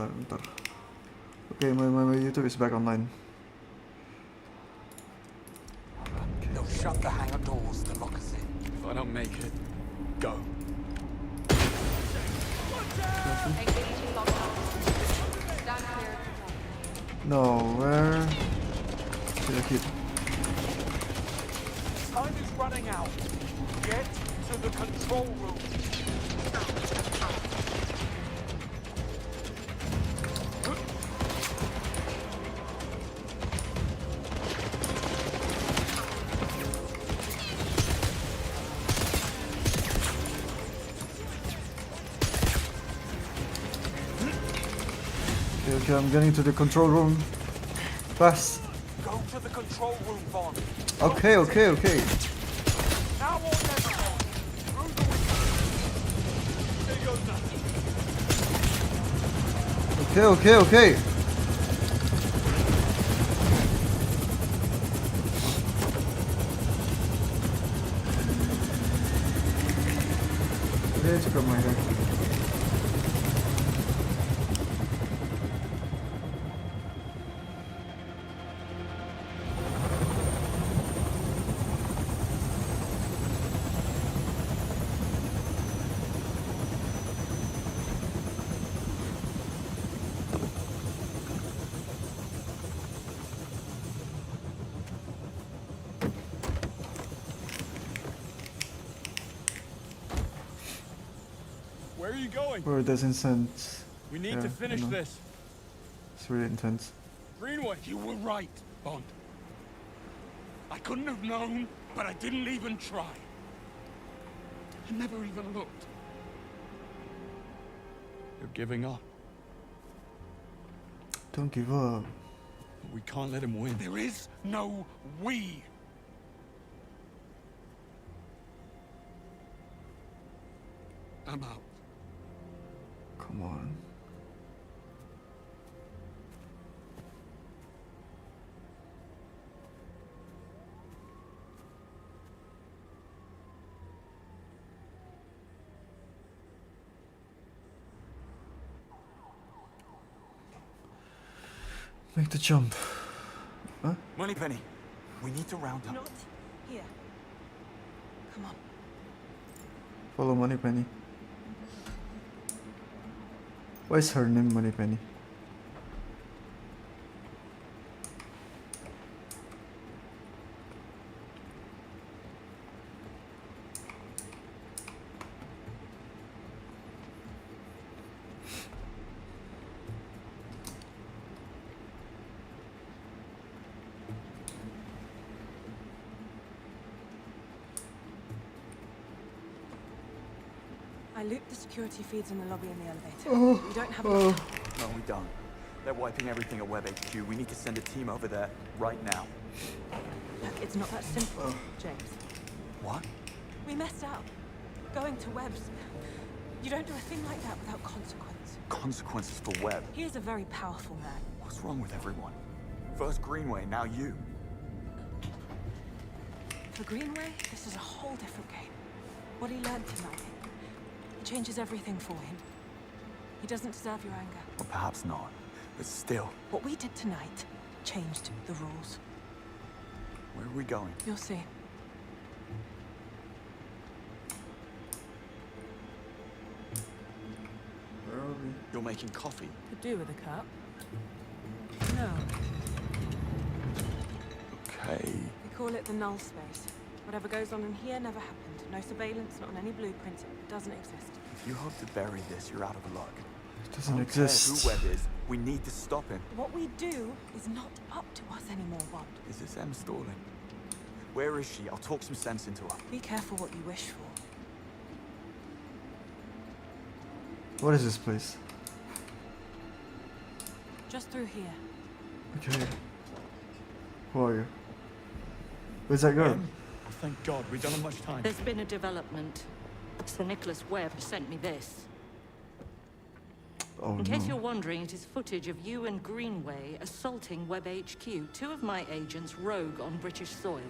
bentar. Okay, my YouTube is back online. They'll shut the hangar doors to lock us in. If I don't make it, go. Engaging lockdown. Stand clear of the door. No, where? Should I keep? Time is running out. Get to the control room. Okay, I'm getting to the control room. Fast. Go to the control room, Vaughn. Okay. Now or never. Through the window. There goes nothing. Okay. Let's go, my guy. Where are you going? Bro, that's intense. We need Yeah, to finish I know. this. It's really intense. Greenway, you were right, Bond. I couldn't have known, but I didn't even try. I never even looked. You're giving up. Don't give up. But we can't let him win. There is no we. I'm out. Come on. Make the jump. Huh? Moneypenny, we need to round up. Not here. Come on. Follow Moneypenny. Why is her name Moneypenny? I looped the security feeds in the lobby and the elevator. We don't have enough time. No, we don't. They're wiping everything at Web HQ. We need to send a team over there right now. Look, it's not that simple, James. What? We messed up. Going to Webb's. You don't do a thing like that without consequence. Consequences for Webb. He is a very powerful man. What's wrong with everyone? First Greenway, now you. For Greenway, this is a whole different game. What he learned tonight, it changes everything for him. He doesn't deserve your anger. Well, perhaps not. But still, What we did tonight changed the rules. where are we going? You'll see. Where are we? You're making coffee. Could do with a cup. No, Okay. we call it the null space. Whatever goes on in here never happened. No surveillance, not on any blueprints. It doesn't exist. If you hope to bury this, you're out of luck. It doesn't I don't care exist. who Webb is, we need to stop him. What we do is not up to us anymore, Bond. Is this M stalling? Where is she? I'll talk some sense into her. Be careful what you wish for. What is this place? Just through here. Okay. Who are you? Where's that girl? Oh, thank God, we don't have much time. There's been a development. Sir Nicholas Webb sent me this. Oh In case no. you're wondering, it is footage of you and Greenway assaulting Webb HQ. Two of my agents rogue on British soil.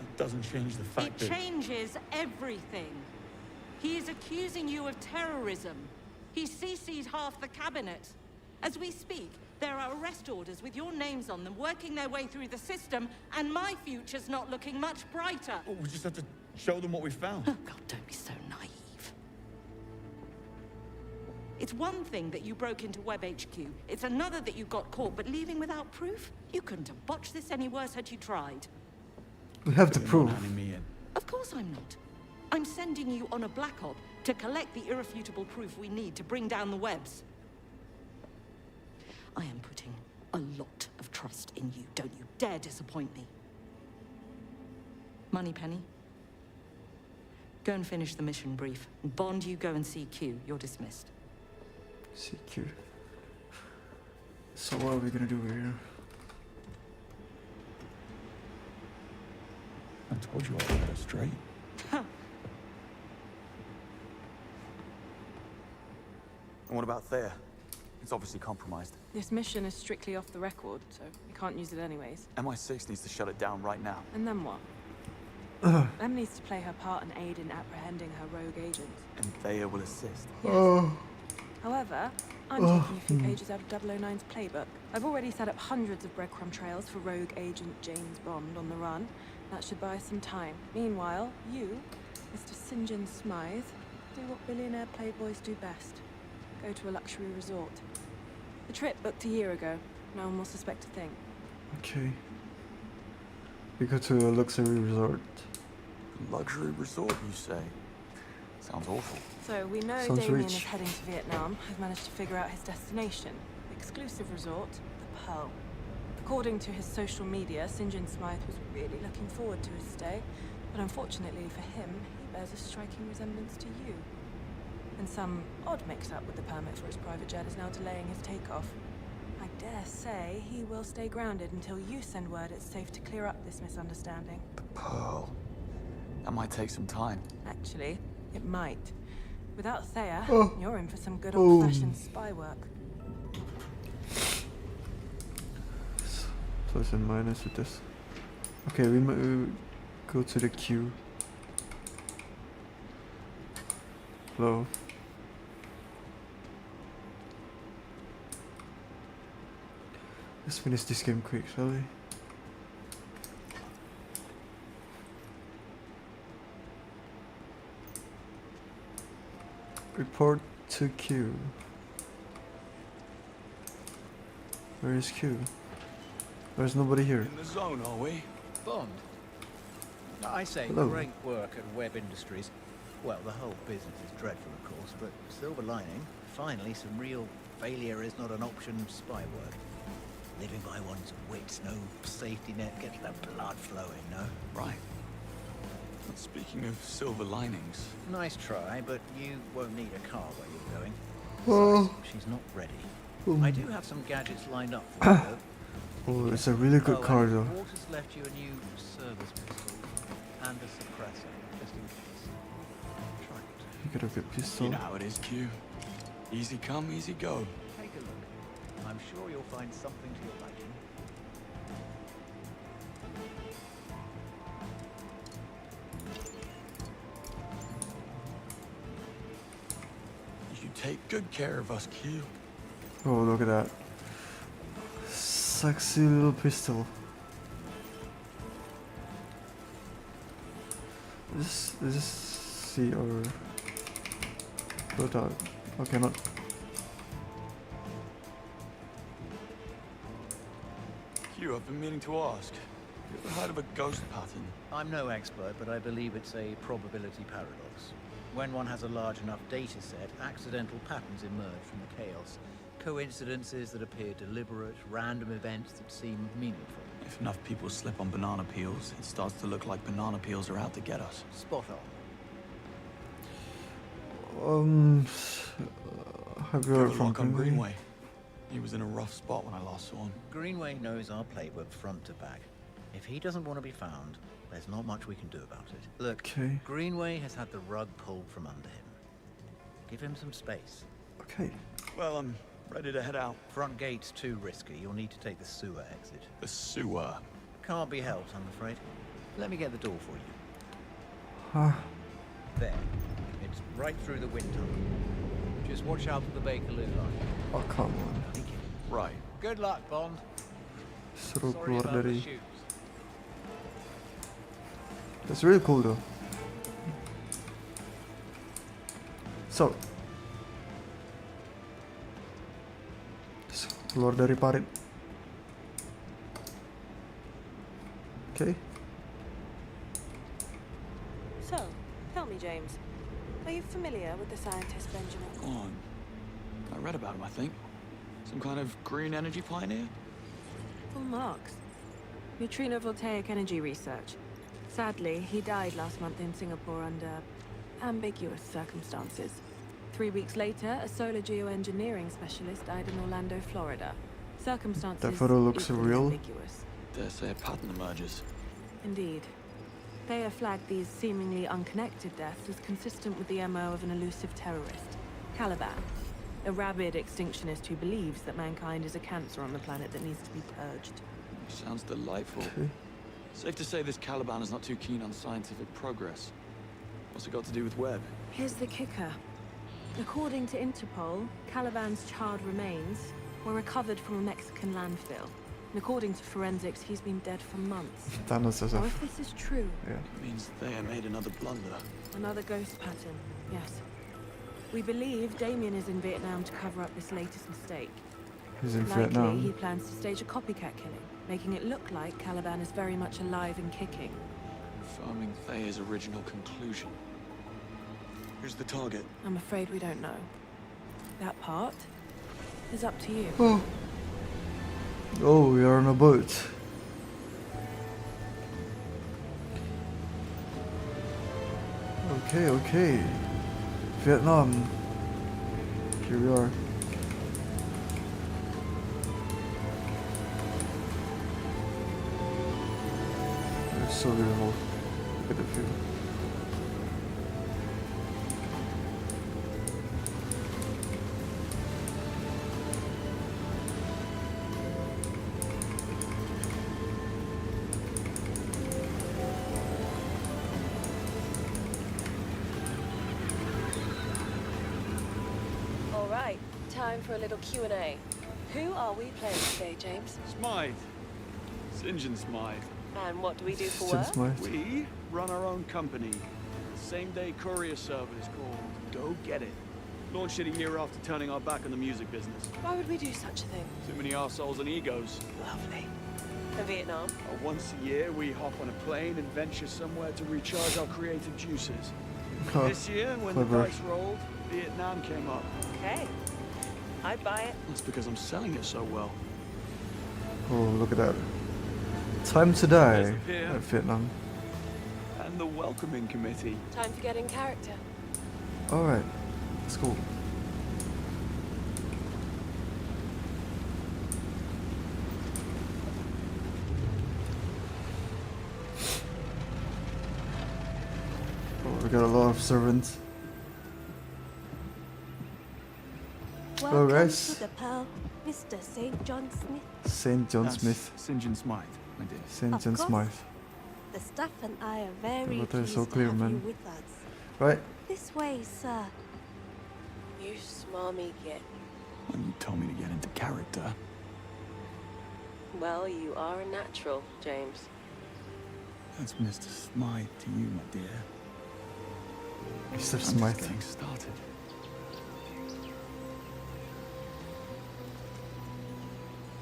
It doesn't change the It fact that... changes everything. He is accusing you of terrorism. He CC'd half the cabinet. As we speak, there are arrest orders with your names on them working their way through the system, and my future's not looking much brighter. Oh, we just have to show them what we found. Oh, God, don't be so naive. It's one thing that you broke into Web HQ. It's another that you got caught, but leaving without proof? You couldn't have botched this any worse had you tried. We have the They're not proof. handing me in. Of course I'm not. I'm sending you on a black op to collect the irrefutable proof we need to bring down the webs. I am putting a lot of trust in you. Don't you dare disappoint me. Moneypenny, go and finish the mission brief. Bond, you go and see Q. You're dismissed. CQ. So what are we gonna do here? I told you I would go straight. Huh. And what about Thea? It's obviously compromised. This mission is strictly off the record, so we can't use it anyways. MI6 needs to shut it down right now. And then what? Em needs to play her part and aid in apprehending her rogue agents. And Thea will assist. Yes. However, I'm taking a few pages out of 009's playbook. I've already set up hundreds of breadcrumb trails for rogue agent James Bond on the run. That should buy us some time. Meanwhile, you, Mr. St. John Smythe, do what billionaire playboys do best. Go to a luxury resort. The trip booked a year ago. No one will suspect a thing. Okay. We go to a luxury resort. Luxury resort, you say? Sounds awful. So we know Sounds Damien rich. is heading to Vietnam. I've managed to figure out his destination. The exclusive resort, the Pearl. According to his social media, St. John Smythe was really looking forward to his stay. But unfortunately for him, he bears a striking resemblance to you. And some odd mix-up with the permit for his private jet is now delaying his takeoff. I dare say he will stay grounded until you send word it's safe to clear up this misunderstanding. Pearl. That might take some time. Actually, it might. Without Thea, Oh. you're in for some good old-fashioned spy work. Plus and minus with this. Okay, we go to the queue. Hello. Let's finish this game quick, shall we? Report to Q. Where is Q? There's nobody here. In the zone, are we? Bond. I say Hello. great work at Web Industries. Well, the whole business is dreadful, of course, but silver lining, finally some real failure is not an option spy work. Living by one's wits, no safety net, gets the blood flowing, no? Right. But speaking of silver linings, Nice try, but you won't need a car where you're going. Oh. Besides, she's not ready. Boom. I do have some gadgets lined up for you, though. Oh, it's a really good Oh, car and though. Walter's left you a new service pistol and a suppressor, just in case. Try it. You got a good pistol. you know how it is, Q. Easy come, easy go. Take a look. I'm sure you'll find something to your liking. You take good care of us, Q. Oh, look at that. Sexy little pistol. Is this C or Dota? Okay, not. Q, I've been meaning to ask. You ever heard of a ghost pattern? I'm no expert, but I believe it's a probability paradox. When one has a large enough data set, accidental patterns emerge from the chaos. Coincidences that appear deliberate, random events that seem meaningful. If enough people slip on banana peels, it starts to look like banana peels are out to get us. Spot on. Have you You heard ever from look on Greenway? Greenway? He was in a rough spot when I last saw him. Greenway knows our playbook front to back. If he doesn't want to be found, there's not much we can do about it. Look, Okay. Greenway has had the rug pulled from under him. Give him some space. Okay. Well, I'm ready to head out. Front gate's too risky. You'll need to take the sewer exit. The sewer. Can't be helped, I'm afraid. Let me get the door for you. Huh. There. It's right through the wind tunnel. Just watch out for the Bakerloo line. Oh, come on. Right. Good luck, Bond. Suruh Sorry keluar about the dari. shoes. That's really cool though. So, keluar dari parit. Okay. So, tell me, James, are you familiar with the scientist Benjamin? Go on. I read about him, I think. Some kind of green energy pioneer? Full marks. Neutrino voltaic energy research. Sadly, he died last month in Singapore under ambiguous circumstances. 3 weeks later, a solar geoengineering specialist died in Orlando, Florida. Circumstances That photo looks equally surreal. ambiguous. Dare say a pattern emerges. Indeed. Thayer flagged these seemingly unconnected deaths as consistent with the MO of an elusive terrorist, Caliban, a rabid extinctionist who believes that mankind is a cancer on the planet that needs to be purged. Sounds delightful. Okay. Safe to say this Caliban is not too keen on scientific progress. What's it got to do with Webb? Here's the kicker. According to Interpol, Caliban's charred remains were recovered from a Mexican landfill. And according to forensics, he's been dead for months. Thanos as Now, a. if this is true, Yeah. It means they made another blunder. another ghost pattern, yes. We believe Damien is in Vietnam to cover up this latest mistake. He's in Likely, Vietnam. he plans to stage a copycat killing, making it look like Caliban is very much alive and kicking. Confirming Thayer's original conclusion. Who's the target? I'm afraid we don't know. That part is up to you. Oh. Oh, we are on a boat. Okay, okay. Vietnam. Here we are. It's so beautiful. Look at the view. All right, time for a little Q&A. Who are we playing today, James? Smythe. St. John Smythe. And what do we do for Since work? my We run our own company. Same-day courier service called Go Get It. Launched it a year after turning our back on the music business. Why would we do such a thing? Too many arseholes and egos. Lovely. And Vietnam? Once a year, we hop on a plane and venture somewhere to recharge our creative juices. Oh, This year, when clever. the dice rolled, Vietnam came up. Okay. I'd buy it. That's because I'm selling it so well. Oh, look at that. Time to die There's the pier. at Vietnam. And the welcoming committee. Time to get in character. Alright, let's go. Oh, we got a lot of servants. Hello, guys. To the Pearl, Mr. St. John Smith. St. John That's Smith. St. John Smythe, my dear. St. Of John course. Smythe. The staff and I are very but they're pleased so clear, to have man. you with us. Right? This way, sir. You smarmy git. When you told me to get into character. Well, you are a natural, James. That's Mr. Smythe to you, my dear. Mr. I'm just Smythe. getting started.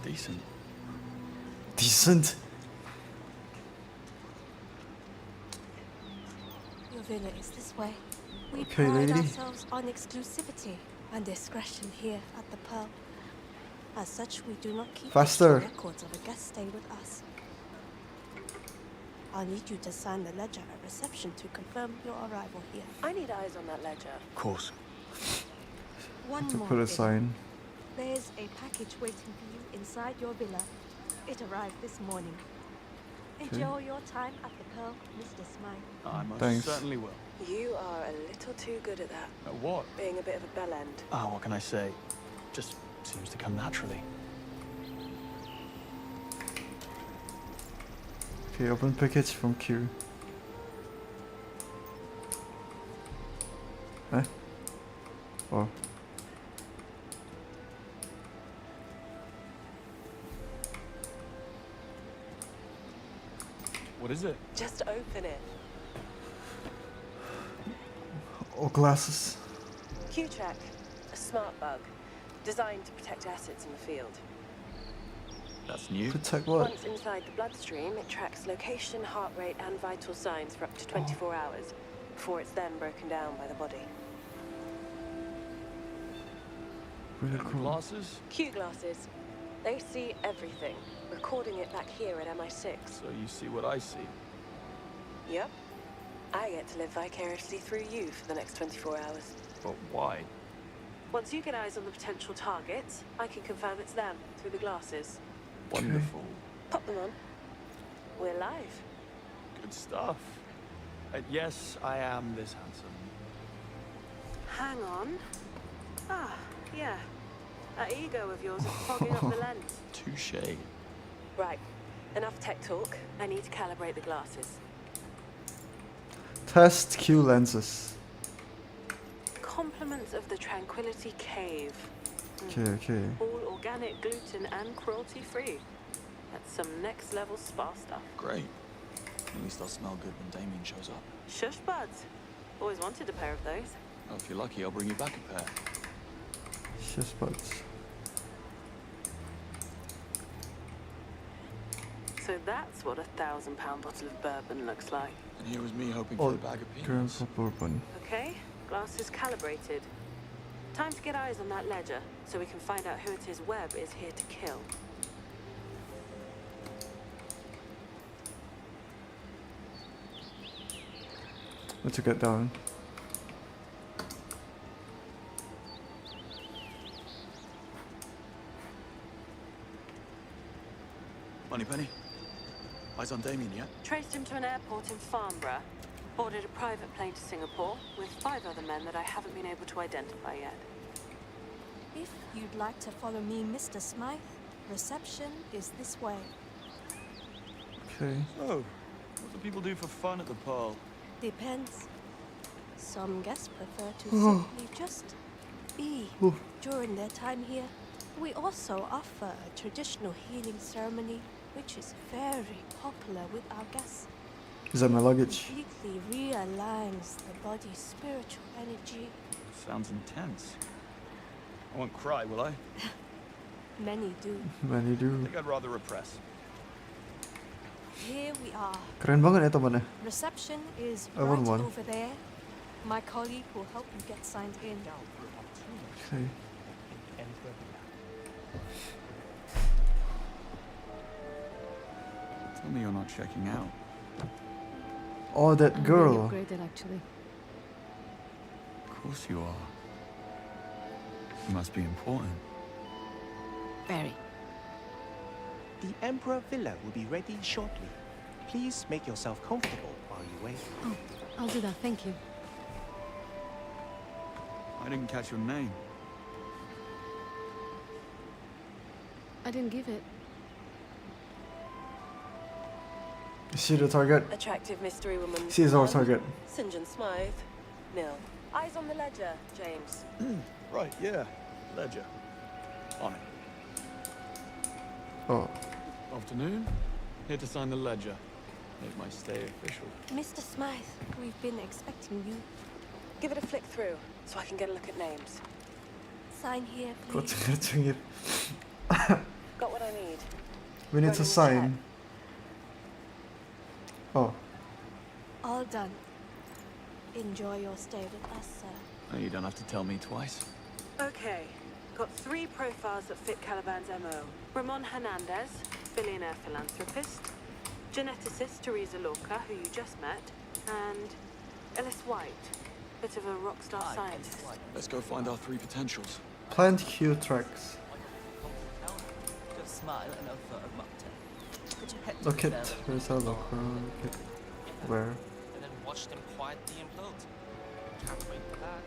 Decent. Decent. Your villa is this way. We Okay, pride lady. ourselves on exclusivity and discretion here at the Pearl. As such, we do not keep Faster. extra records of a guest stay with us. I'll need you to sign the ledger at reception to confirm your arrival here. I need eyes on that ledger. Of course. One To more put a thing. sign. There's a package waiting for you inside your villa. It arrived this morning. Enjoy your time at the Pearl, Mr. Smythe. I most Thanks. certainly will. You are a little too good at that. What? Being a bit of a bellend. Ah, what can I say? Just seems to come naturally. Okay, open package from Q. Huh? Oh. What is it? Just open it. Oh, glasses. Q-Track, a smart bug, designed to protect assets in the field. That's new. Protect what? Once inside the bloodstream, it tracks location, heart rate, and vital signs for up to 24 hours, before it's then broken down by the body. Really And the cool. glasses? Q glasses. They see everything, recording it back here at MI6. So you see what I see. Yep. I get to live vicariously through you for the next 24 hours. But why? Once you get eyes on the potential targets, I can confirm it's them through the glasses. Wonderful. Pop them on. We're live. Good stuff. Yes, I am this handsome. Hang on. Ah, yeah. That ego of yours is fogging up the lens. Touché. Right. Enough tech talk. I need to calibrate the glasses. Test Q lenses. Compliments of the Tranquility Cave. Okay. All organic, gluten, and cruelty-free. That's some next-level spa stuff. Great. At least I'll smell good when Damien shows up. Shush buds. Always wanted a pair of those. Oh, if you're lucky, I'll bring you back a pair. Just buds. So that's what a £1,000 bottle of bourbon looks like. And here was me hoping Oh, for a bag of Grandpa peanuts. bourbon. Okay, glasses calibrated. Time to get eyes on that ledger, so we can find out who it is Webb is here to kill. Let's get down. Moneypenny? Eyes on Damien yet? Traced him to an airport in Farnborough. Boarded a private plane to Singapore with 5 other men that I haven't been able to identify yet. If you'd like to follow me, Mr. Smythe, reception is this way. Okay. So, what do people do for fun at the Pearl? Depends. Some guests prefer to simply just be during their time here. We also offer a traditional healing ceremony, which is very popular with our guests. Is that my luggage? Completely realigns the body's spiritual energy. Sounds intense. I won't cry, will I? Many do. Many I do. think I'd rather repress. Here we are. Keren banget ya temannya. Reception is I want right one. over there. My colleague will help you get signed in. Okay. Tell me you're not checking out. Oh, that girl. Upgraded, actually. Of course you are. You must be important. Very. The Emperor Villa will be ready shortly. Please make yourself comfortable while you wait. Oh, I'll do that, thank you. I didn't catch your name. I didn't give it. Is she the target? Attractive mystery woman. She is our 1. target. St. John Smythe. Nil. Eyes on the ledger, James. Right, yeah. Ledger. On it. Oh. Afternoon. Here to sign the ledger. Make my stay official. Mr. Smythe, we've been expecting you. Give it a flick through, so I can get a look at names. Sign here, Kok please. cengir-cengir. Got what I need. We need Running to the sign. Oh. All done. Enjoy your stay with us, sir. No, you don't have to tell me twice. Okay, got 3 profiles that fit Caliban's MO. Ramon Hernandez, billionaire philanthropist. Geneticist Teresa Lorca, who you just met. And Ellis White, bit of a rock star scientist. Let's go find our 3 potentials. Plant Q tracks. Just smile and offer a mocktail. Put your head to Look the at belly, where's our locker? Look at where? and then watch them quietly implode. Can't wait for that.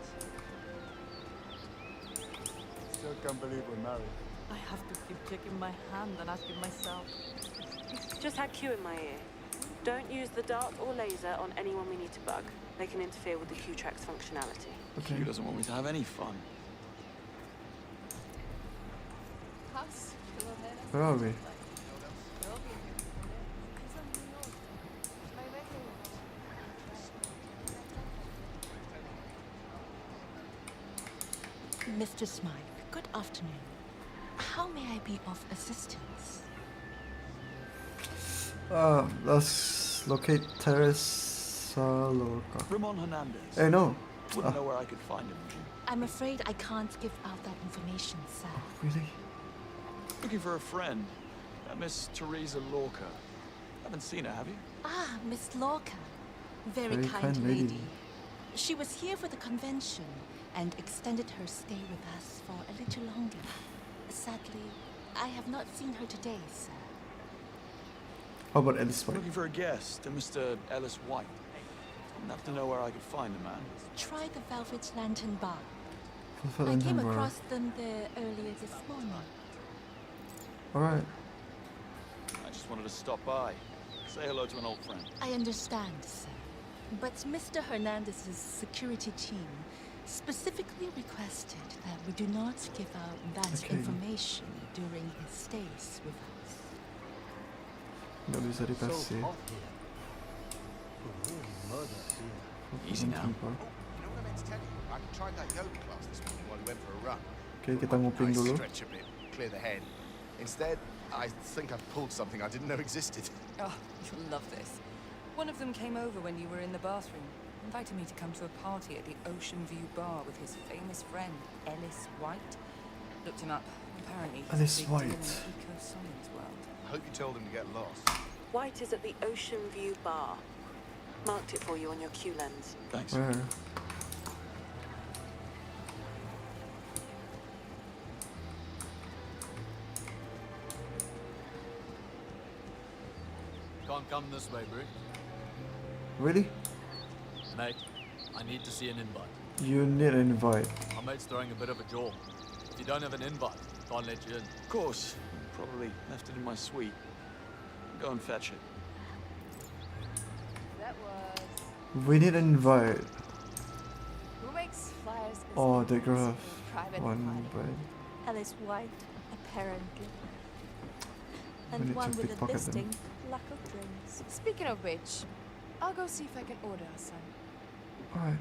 Still can't believe we're married. I have to keep checking my hand and asking myself. Just had Q in my ear. Don't use the dart or laser on anyone we need to bug. They can interfere with the Q-Track's functionality. Q doesn't want me to have any fun. Where are we? Mr. Smythe, good afternoon. How may I be of assistance? Let's locate Teresa Lorca. Ramon Hernandez. Hey, no. Wouldn't know where I could find him. I'm afraid I can't give out that information, sir. Really? Looking for a friend. Miss Teresa Lorca. Haven't seen her, have you? Ah, Miss Lorca. Very kind lady. She was here for the convention and extended her stay with us for a little longer. Sadly, I have not seen her today, sir. How about Ellis White? Looking for a guest, Mr. Ellis White. Enough to know where I could find him, man. Try the Velvet Lantern Bar. Velvet I came Lantern Bar. across them there earlier this morning. Alright. I just wanted to stop by. Say hello to an old friend. I understand, sir. But Mr. Hernandez's security team specifically requested that we do not give out that information during his stays with us. Nggak bisa dikasih. Easy now. You know what I meant to tell you? I tried that yoga class this morning while we went for a run. Okay, kita nguping Nice dulu. stretch a bit, clear the head. Instead, I think I've pulled something I didn't know existed. Oh, you'll love this. One of them came over when you were in the bathroom, invited me to come to a party at the Ocean View Bar with his famous friend, Ellis White. Looked him up. Apparently, he's Ellis a big deal in White. the eco-science world. I hope you told him to get lost. White is at the Ocean View Bar. Marked it for you on your Q lens. Thanks. Where? Can't come this way, bro. Really? Mate, I need to see an invite. You need an invite. My mate's throwing a bit of a jaw. If you don't have an invite, can't let you in. Of course. Probably left it in my suite. Go and fetch it. That was... We need an invite. Who makes flyers? Oh, they girl have private one party? invite. Alice White, apparently. We And need one to with a pickpocket them. listing, lack of drinks. Speaking of which, I'll go see if I can order us some. Alright.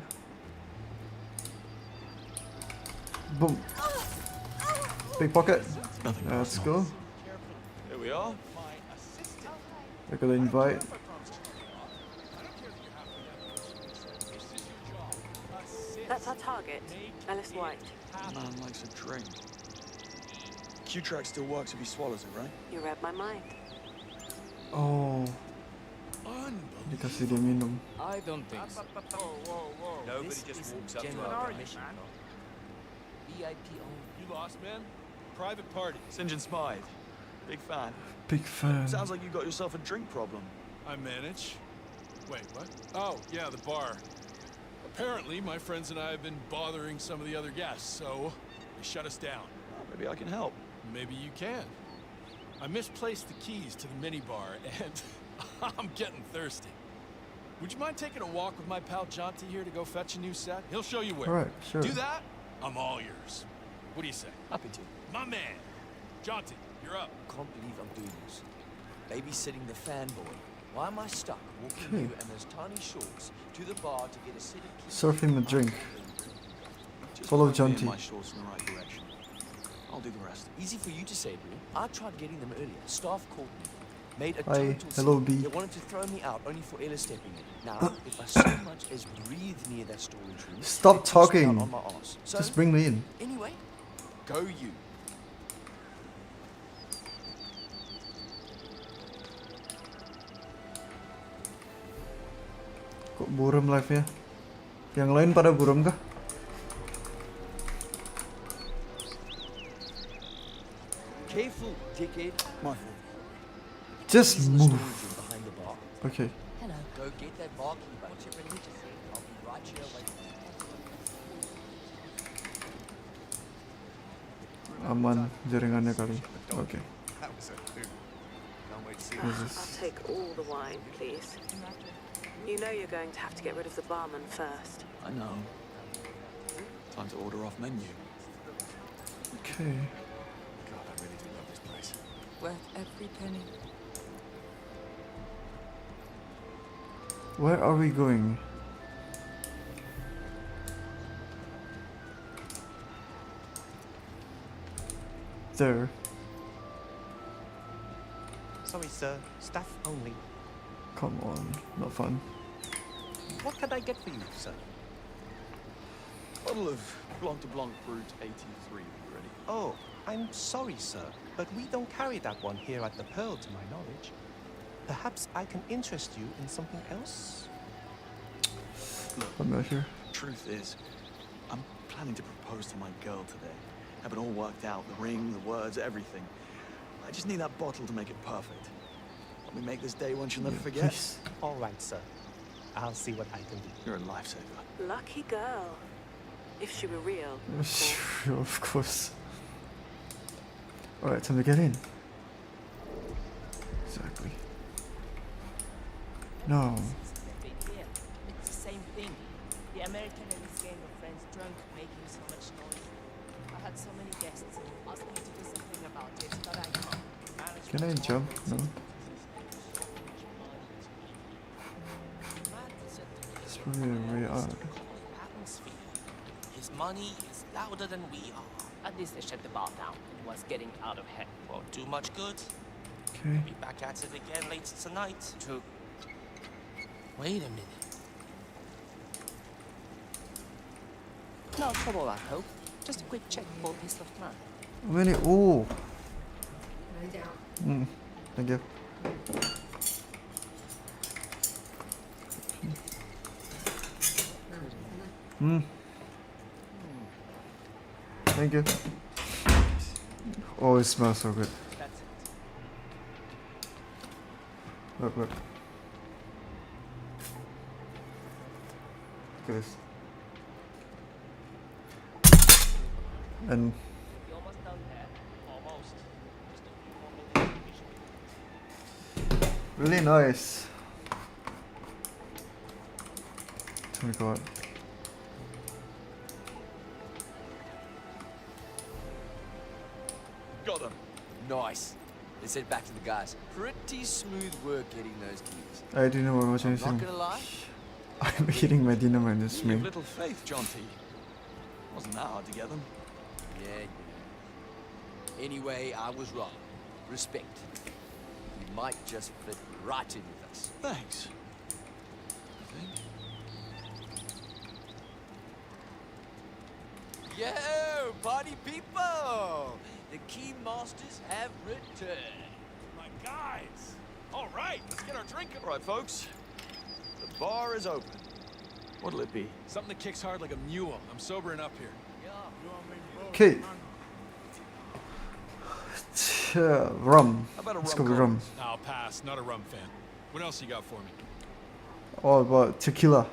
Boom. Pickpocket. Let's go. Here we are. I got an invite. That's our target, Ellis White. Man likes a drink. Q-Track still works if he swallows it, right? You read my mind. Oh. Dikasih dia minum. I don't think so. Nobody just walks up to our mission. VIP only. You lost, man? Private party. St. John Smythe. Big fan. Big fan. Sounds like you got yourself a drink problem. I manage. Wait, what? Oh, yeah, the bar. Apparently, my friends and I have been bothering some of the other guests, so they shut us down. Maybe I can help. Maybe you can. I misplaced the keys to the minibar, and I'm getting thirsty. Would you mind taking a walk with my pal Jonty here to go fetch a new set? He'll show you where. Alright, sure. Do that? I'm all yours. What do you say? Happy to. My man. Jonty, you're up. Can't believe I'm doing this. Babysitting the fanboy. Why am I stuck walking Okay. you and those tiny shorts to the bar to get a set of keys? Serve him a drink. Just Follow point me and Jonty. my shorts in the right direction. I'll do the rest. Easy for you to say, bro. I tried getting them earlier. Staff called me. Made a Hi, total hello, scene. B. They wanted to throw me out only for Ella stepping in. Now, if I so much as breathe near that storage room, Stop they toss me out talking. on my ass. So, Just bring me in. anyway, go you. Kok buram live-nya? Yang lain pada buram kah? Careful, dickhead. My fault. Just He's in the move. storage room behind the bar. Okay. Hello. Go get that bar key, buddy. I'll be right here waiting. Aman jaringannya kali. Okay. That was a hoot. Can't wait to see Who's I'll this? take all the wine, please. You know you're going to have to get rid of the barman first. I know. Time to order off menu. Okay. God, I really do love this place. Worth every penny. Where are we going? there. Sorry, sir. Staff only. Come on, not fun. What can I get for you, sir? Bottle of Blanc de Blanc Brut 83 ready. Oh, I'm sorry, sir, but we don't carry that one here at the Pearl, to my knowledge. Perhaps I can interest you in something else? Look, I'm not sure. Truth is, I'm planning to propose to my girl today. Have it all worked out, the ring, the words, everything. I just need that bottle to make it perfect. Let me make this day one she'll never forget. Please. All right, sir. I'll see what I can do. You're a lifesaver. Lucky girl. If she were real. Of course. Alright, time to get in. Exactly. No. It's the same thing. The American and his gang of friends drunk, making so much noise. I had so many guests ask me to do something about it, but I can't. Can I jump? No. It's probably really odd. Atmosphere. His money is louder than we are. At least they shut the bar down. It was getting out of hand. Won't do much good. Okay. Be back at it again later tonight. True. Wait a minute. No trouble, I hope. Just a quick check for peace of mind. How many? Oh. Thank you. Thank you. Oh, it smells so good. Look, look. Look at this. And really nice. Oh my god. Got them. Nice. Let's head back to the guys. Pretty smooth work getting those keys. I didn't know watch I'm anything. not gonna lie. I'm eating my dinner and it's You me. have little faith, Jonty. Wasn't that hard to get them? Yeah. Anyway, I was wrong. Respect. You might just fit right in with us. Thanks. I think. Yo, party people! The key masters have returned. My guys! All right, let's get our drink. All right, folks. The bar is open. What'll it be? Something that kicks hard like a mule. I'm sobering up here. Okay. Rum. How about a Let's rum go with rum. I'll pass. Not a rum fan. What else you got for me? All about tequila.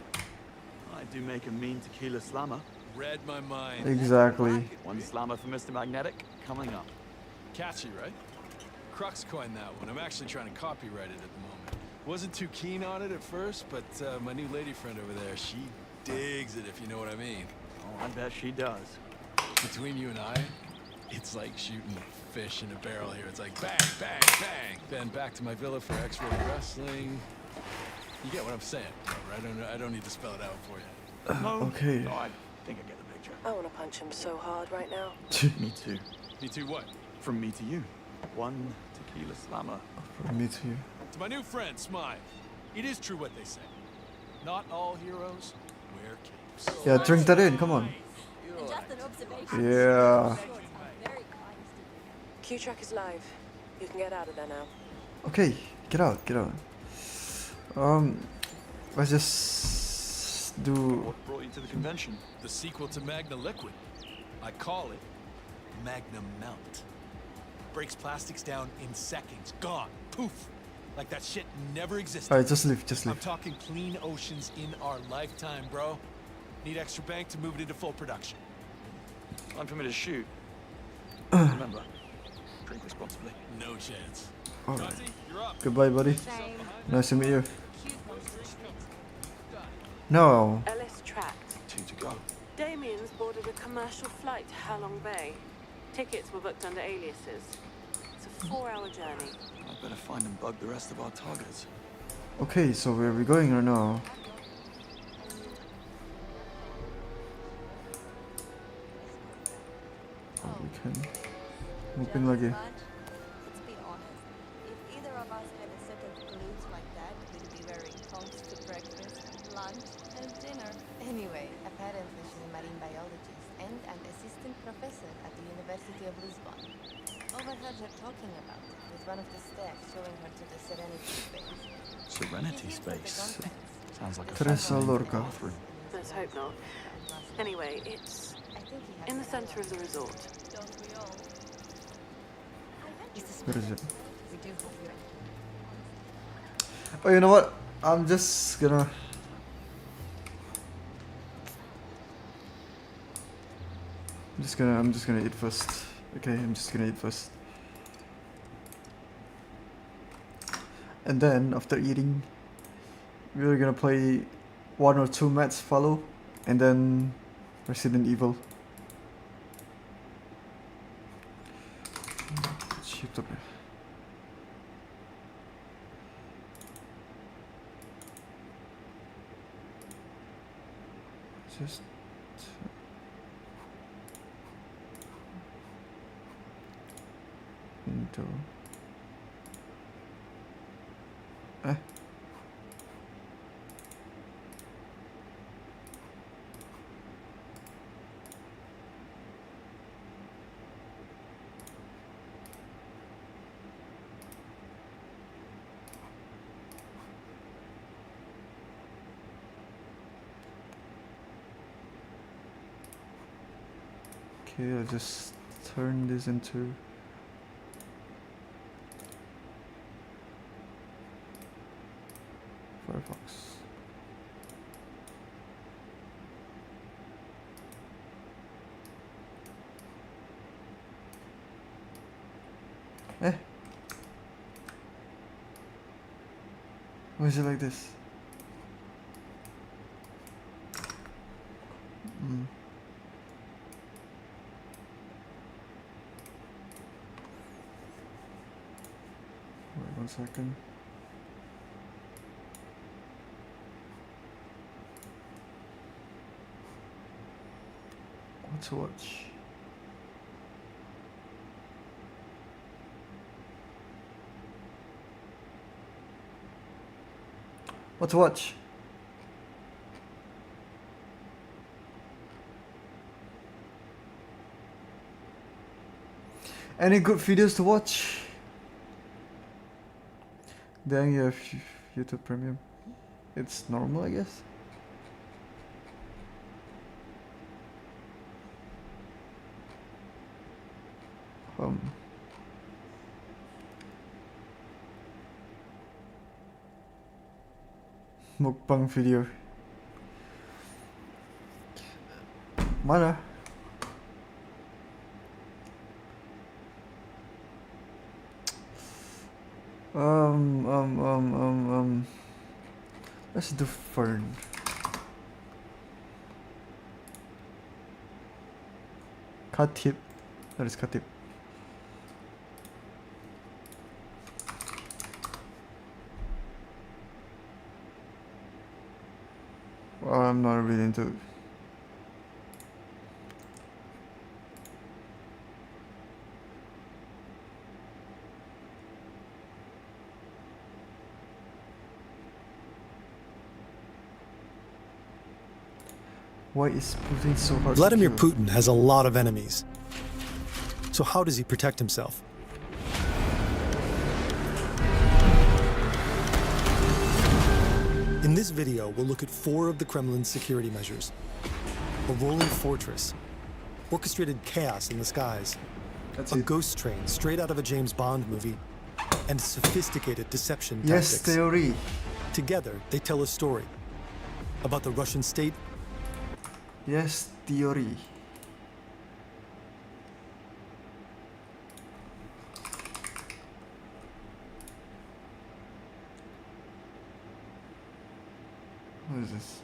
I do make a mean tequila slammer. Read my mind. Exactly. One slammer for Mr. Magnetic coming up. Catchy, right? Crux coined that one. I'm actually trying to copyright it at the moment. Wasn't too keen on it at first, but my new lady friend over there, she digs it, if you know what I mean. Oh, I bet she does. Between you and I, it's like shooting fish in a barrel here. It's like bang, bang, bang. Then back to my villa for X-Rated Wrestling. You get what I'm saying, right? I don't need to spell it out for you. No, okay. No, I think I get the picture. I want to punch him so hard right now. Me too. Me too what? From me to you. One tequila slammer. From me to you. To my new friend, Smythe. It is true what they say. Not all heroes wear capes. Yeah, drink that in. Come on. Just an observation. Yeah. Q-Track is live. You can get out of there now. Okay, get out, get out. Let's just do. What brought you to the convention? The sequel to Magna Liquid. I call it Magnum Melt. Breaks plastics down in seconds. Gone. Poof. Like that shit never existed. Alright, just leave, just leave. I'm talking clean oceans in our lifetime, bro. Need extra bank to move it into full production. Time for me to shoot. Remember, drink responsibly. No chance. Alright. Jonty, you're up. Goodbye, buddy. Nice to meet you. No. Ellis tracked. 2 to go. Damien's boarded a commercial flight to Halong Bay. Tickets were booked under aliases. It's a 4-hour journey. I better find and bug the rest of our targets. Okay, so where are we going right now? Oh, we can. Nguping lagi. Let's be honest. If either of us had a set of glutes like that, we'd be wearing tongs to breakfast, lunch, and dinner. Anyway, apparently she's a marine biologist and an assistant professor at the University of Lisbon. Overheard her talking about it with one of the staff showing her to the Serenity space. Serenity space. Sounds like a Teresa fancy name for Lorca. bathroom. Let's hope not. Anyway, it's in the center of the resort. Don't we all? Where is it? We do hope you're Oh, you know what? I'm just gonna. I'm just gonna eat first. Okay, I'm just gonna eat first. And then after eating, we're gonna play 1 or 2 maps follow, and then Resident Evil. Shift up. Just into okay, I'll just turn this into Firefox. Why is it like this? Wait 1 second. What to watch? What to watch? Any good videos to watch? Then you have YouTube Premium. It's normal, I guess. Mukbang video. Mana? Let's do Fern. Katip. That is Katip. Well, I'm not really into it. Why is Putin so hard Vladimir to kill? Putin has a lot of enemies. So how does he protect himself? In this video, we'll look at 4 of the Kremlin's security measures. A rolling fortress, orchestrated chaos in the skies, a ghost train straight out of a James Bond movie, and sophisticated deception Yes, tactics. theory. Together, they tell a story about the Russian state. Yes, theory. What is this?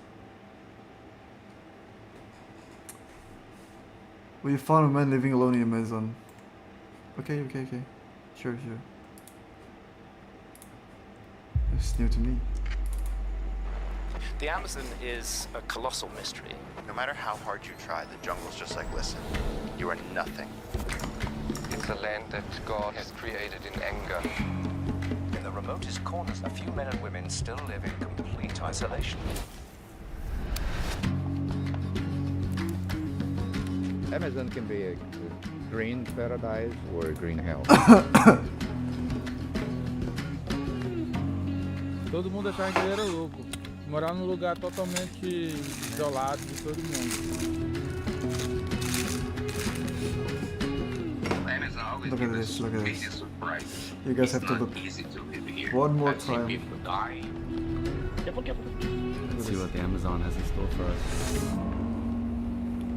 We found a man living alone in Amazon. Okay. Sure. It's new to me. The Amazon is a colossal mystery. No matter how hard you try, the jungle's just like, listen, you are nothing. a land that God has created in anger. In the remotest corners, a few men and women still live in complete isolation. Amazon can be a green paradise or a green hell. Todo mundo achava que ele era louco. Morar num lugar totalmente isolado de todo mundo. Look at this, look at this. You guys have to look one more time. Let's see what the Amazon has in store for us.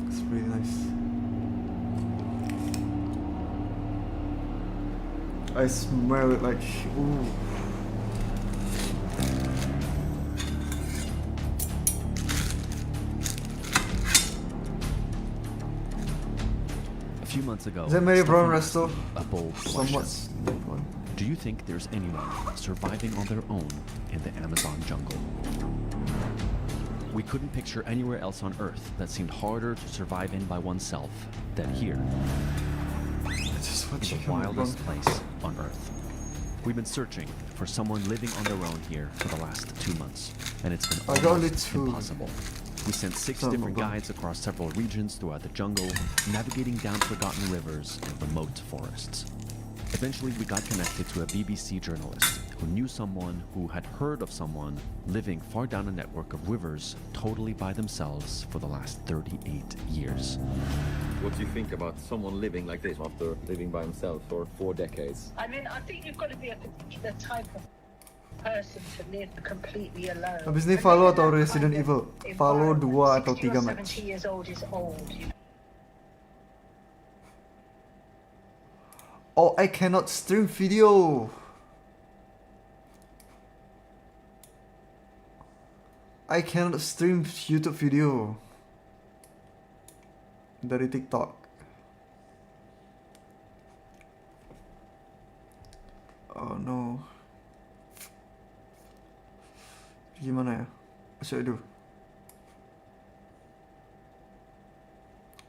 It's really nice. I smell it like, ooh. A few months ago, Is that Mary Brown Stefan Resto? asked a bold Somewhat. question. Do you think there's anyone surviving on their own in the Amazon jungle? We couldn't picture anywhere else on Earth that seemed harder to survive in by oneself than here. Just in the wildest place on Earth. We've been searching for someone living on their own here for the last 2 months, and it's been almost impossible. We sent 6 different guides across several regions throughout the jungle, navigating down forgotten rivers and remote forests. Eventually, we got connected to a BBC journalist who knew someone who had heard of someone living far down a network of rivers totally by themselves for the last 38 years. What do you think about someone living like this after living by himself for 4 decades? I mean, I think you've got to be a particular type of person to live completely alone. Habis ni follow atau Resident Evil? Follow 2 atau 3 match. 70 years old is old. Oh, I cannot stream video. I cannot stream YouTube video dari TikTok. Oh no. Gimana ya? What should I do?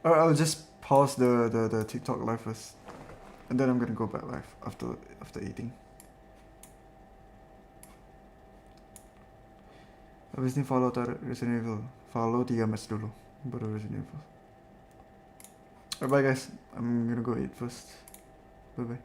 Alright, I'll just pause the TikTok live first. And then I'm gonna go back live after eating. Habis ni follow Resident Evil. Follow 3 match dulu, baru Resident Evil. Alright, bye guys. I'm gonna go eat first. Bye bye.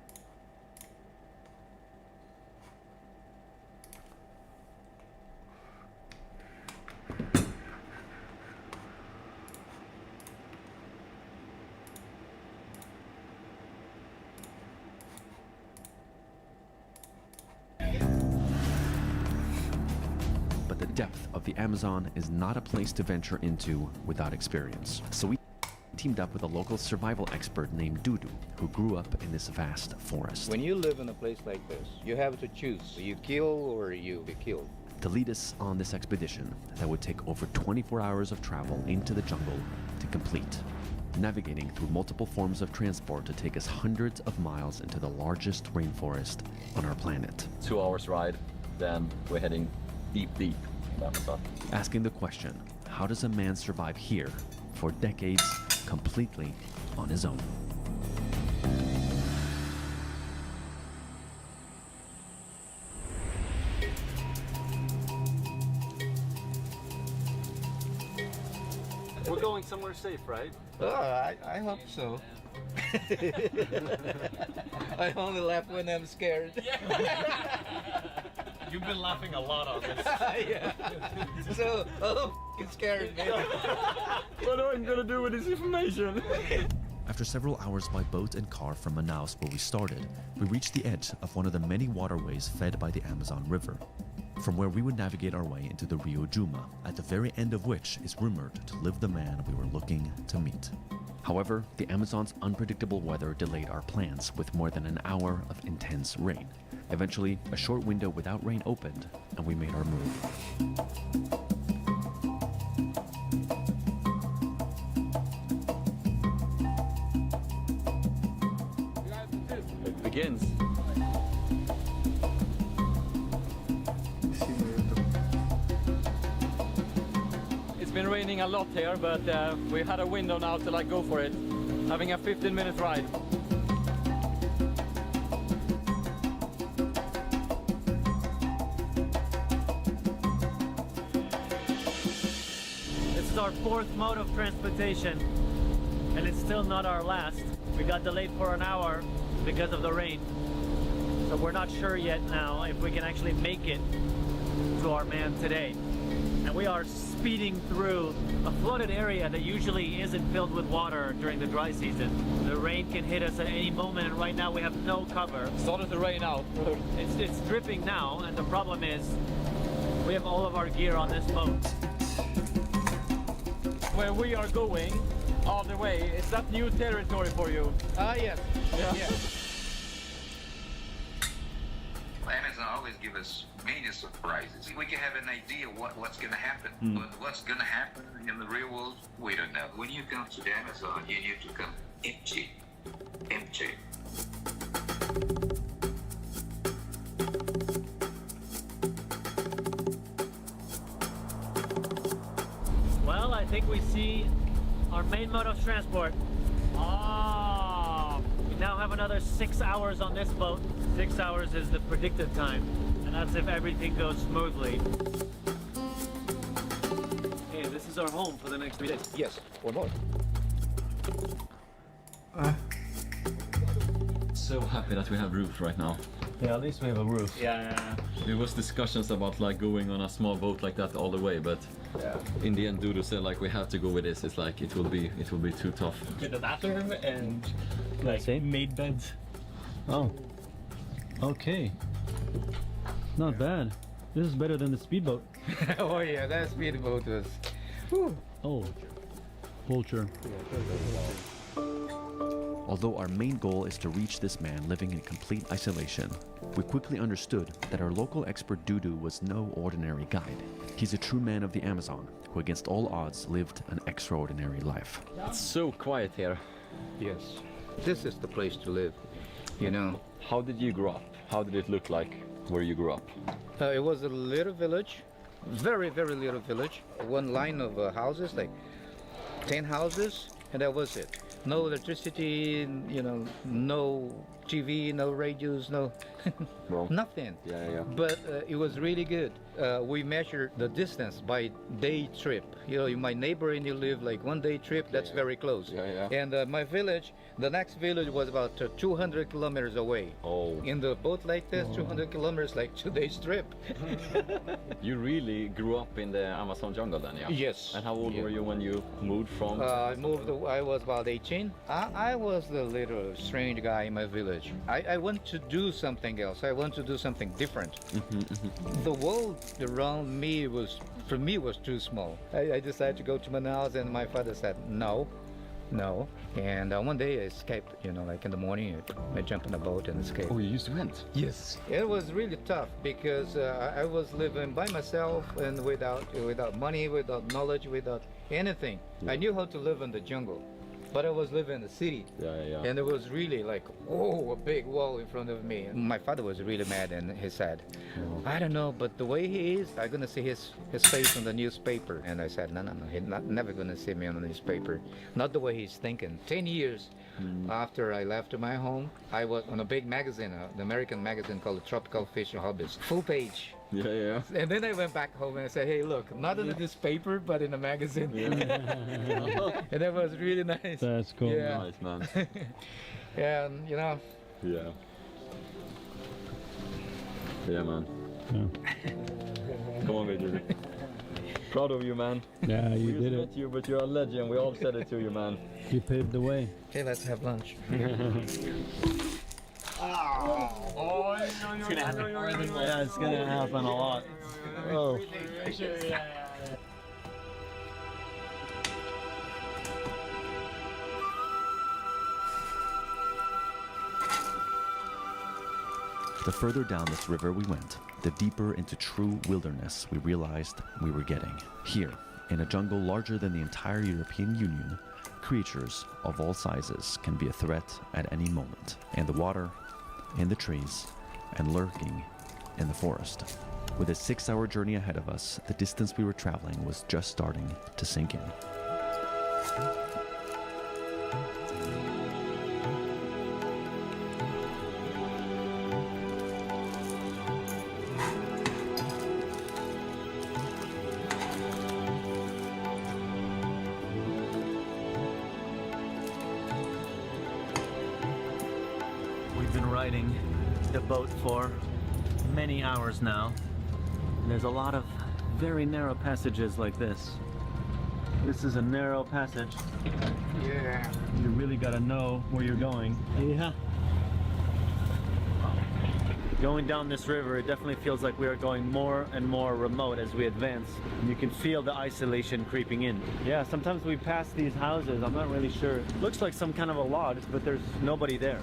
But the depth of the Amazon is not a place to venture into without experience. So we teamed up with a local survival expert named Dudu, who grew up in this vast forest. When you live in a place like this, you have to choose. You kill or you be killed. To lead us on this expedition that would take over 24 hours of travel into the jungle to complete, navigating through multiple forms of transport to take us hundreds of miles into the largest rainforest on our planet. 2 hours ride, then we're heading deep in the Amazon. Asking the question, how does a man survive here for decades completely on his own? We're going somewhere safe, right? Oh, I hope so. I only laugh when I'm scared. You've been laughing a lot on this. Yeah. So, it's scared, man. What am I gonna do with this information? After several hours by boat and car from Manaus, where we started, we reached the edge of one of the many waterways fed by the Amazon River, from where we would navigate our way into the Rio Juma, at the very end of which is rumored to live the man we were looking to meet. However, the Amazon's unpredictable weather delayed our plans with more than an hour of intense rain. Eventually, a short window without rain opened, and we made our move. It begins. It's been raining a lot here, but we had a window now to go for it. Having a 15-minute ride. is our fourth mode of transportation, and it's still not our last. We got delayed for an hour because of the rain. So we're not sure yet now if we can actually make it to our man today. And we are speeding through a flooded area that usually isn't filled with water during the dry season. The rain can hit us at any moment, and right now we have no cover. Started to rain out. It's dripping now, and the problem is we have all of our gear on this boat. Where we are going all the way, is that new territory for you? Yes. Yeah. Amazon always give us many surprises. We can have an idea what's going to happen, but what's going to happen in the real world, we don't know. When you come to the Amazon, you need to come empty. Empty. Well, I think we see our main mode of transport. We now have another 6 hours on this boat. 6 hours is the predicted time, and that's if everything goes smoothly. Hey, this is our home for the next 3 days. Yes, or more. So happy that we have roof right now. Yeah, at least we have a roof. Yeah. There was discussions about like going on a small boat like that all the way, but in the end, Dudu said like we have to go with this. It's like it will be too tough. With the bathroom and like made beds. Oh. Okay. Not bad. This is better than the speedboat. Oh yeah, that speedboat was. Whew. Oh. Vulture. Although our main goal is to reach this man living in complete isolation, we quickly understood that our local expert Dudu was no ordinary guide. He's a true man of the Amazon, who against all odds lived an extraordinary life. It's so quiet here. Yes. This is the place to live, you know. How did you grow up? How did it look like where you grew up? It was a little village, very, very little village. One line of houses, like 10 houses, and that was it. No electricity, you know, no TV, no radios, no nothing. Yeah. But it was really good. We measured the distance by day trip. You know, my neighbor and you live like 1 day trip, that's very close. Yeah. And my village, the next village was about 200 kilometers away. Oh. In the boat like this, 200 kilometers, like 2 days trip. You really grew up in the Amazon jungle then, yeah? Yes. And how old were you when you moved from? I was about 18. I was the little strange guy in my village. I want to do something else. I want to do something different. The world around me was, for me, was too small. I decided to go to Manaus, and my father said, no. And one day I escaped, you know, like in the morning, I jumped in a boat and escaped. Oh, you just went? Yes. It was really tough because I was living by myself and without money, without knowledge, without anything. I knew how to live in the jungle, but I was living in the city. Yeah. And it was really like, oh, a big wall in front of me. And my father was really mad, and he said, I don't know, but the way he is, I'm gonna see his face on the newspaper. And I said, no, he's never gonna see me on the newspaper. Not the way he's thinking. 10 years after I left my home, I was on a big magazine, the American magazine called Tropical Fish Hobbies, full page. Yeah. And then I went back home and I said, hey, look, not in this paper, but in a magazine. And that was really nice. That's cool. Yeah. Nice, man. And, you know. Yeah. Yeah, man. Come on, Major. Proud of you, man. Yeah, you did met it. you, but you're a legend. We all said it to you, man. You paved the way. Okay, let's have lunch. It's gonna happen more than once. Yeah, it's gonna happen a lot. Oh. The further down this river we went, the deeper into true wilderness we realized we were getting. Here, in a jungle larger than the entire European Union, creatures of all sizes can be a threat at any moment. In the water, in the trees, and lurking in the forest. With a 6-hour journey ahead of us, the distance we were traveling was just starting to sink in. been riding the boat for many hours now. And there's a lot of very narrow passages like this. This is a narrow passage. Yeah. You really gotta know where you're going. Yeah. Going down this river, it definitely feels like we are going more and more remote as we advance. And you can feel the isolation creeping in. Yeah, sometimes we pass these houses, I'm not really sure. Looks like some kind of a lodge, but there's nobody there.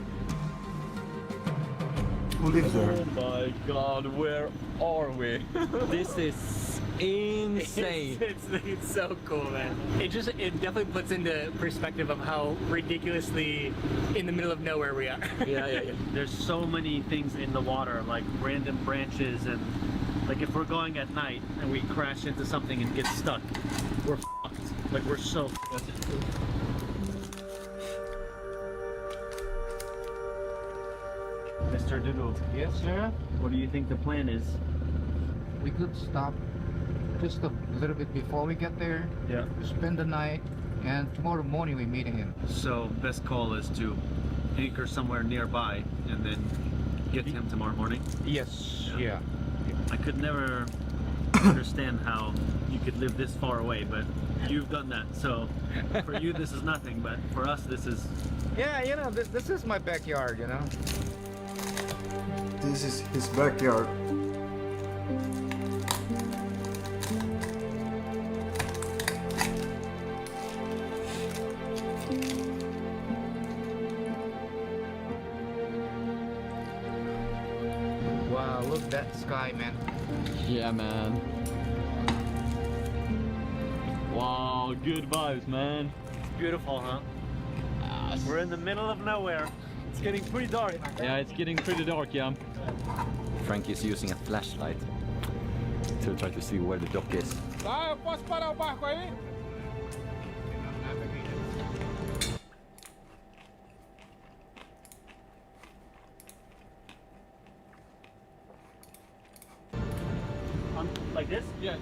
Who lives there? Oh my god, where are we? This is insane. It's so cool, man. It definitely puts into perspective of how ridiculously in the middle of nowhere we are. Yeah. There's so many things in the water, like random branches, and like if we're going at night and we crash into something and get stuck, we're fucked. Like we're so fucked. Mr. Doodle. Yes, sir? What do you think the plan is? We could stop just a little bit before we get there. Yeah. Spend the night, and tomorrow morning we meet him. So best call is to anchor somewhere nearby and then get to him tomorrow morning? Yes. Yeah. I could never understand how you could live this far away, but you've done that. So for you this is nothing, but for us this is... Yeah, you know, this is my backyard, you know. This is his backyard. Wow, look at that sky, man. Yeah, man. Wow, good vibes, man. It's beautiful, huh? We're in the middle of nowhere. It's getting pretty dark. Yeah, it's getting pretty dark, yeah. Frank is using a flashlight to try to see where the dock is. Ah, eu posso parar o barco aí? Like this? Yes.